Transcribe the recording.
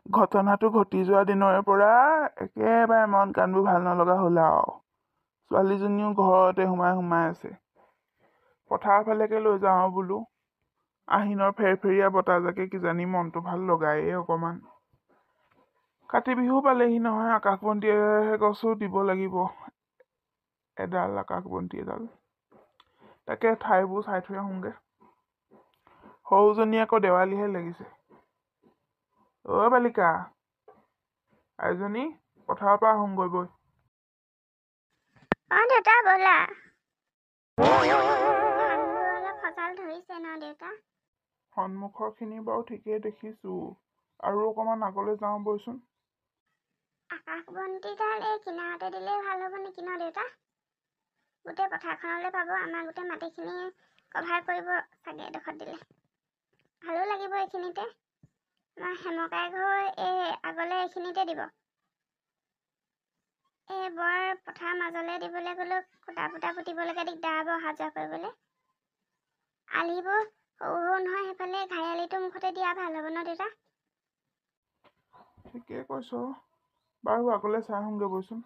ঘটনাটো ঘটি যোৱা দিনৰে পৰা একেবাৰে মন কাণবোৰ ভাল নলগা হ'ল আৰু ছোৱালীজনীও ঘৰতে সোমাই আছে। পথাৰ ফালেকে লৈ যাওঁ বোলো। আহিনৰ ফেৰফেৰীয়া বতাহজাকে কিজানি মনটো ভাল লগায়েই অকমান। কাতি বিহু পালেহি নহয়, আকাশবন্তি গছো দিব লাগিব, এডাল আকাশবন্তি এডাল। তাকে ঠাইবোৰ চাই থৈ আহোঁগে। সৰুজনী আকৌ দেৱালীহে লাগিছে। অ' বালিকা, আইজনী, পথাৰৰ পৰা আহোঁগৈ বৈ। অ দেউতা ব'লা। অলপ সজাল ধৰিছে ন দেউতা? সন্মুখৰ খিনি বাৰু ঠিকেই দেখিছো, আৰু অকমান আগলৈ যাওঁ বৈচোন। আকাশবন্তিডাল এই কিনাৰতে দিলেই ভাল হ'ব নেকি ন দেউতা? গোটেই পথাৰখনলৈ পাব, আমাৰ গোটেই মাটিখিনি কভাৰ কৰিব চাগে এডোখৰত দিলে। ভালো লাগিব এইখিনিতে। আমাৰ হেমকাই ঘৰ এই আগলৈ এইখিনিতে দিব। এই বৰ পথাৰ মাজলৈ দিবলৈ গ'লেও খুটা পুটা পুতিবলৈকে দিগদাৰ হ'ব অহা যোৱা কৰিবলৈ। আলিবোৰ সৰু সৰু নহয়, সেইফালে ঘাইআলিটোৰ মুখতে দিয়া ভাল হ'ব ন দেউতা? ঠিকেই কৈছ, বাৰু আগলৈ চাই আহোঁগে বৈচোন।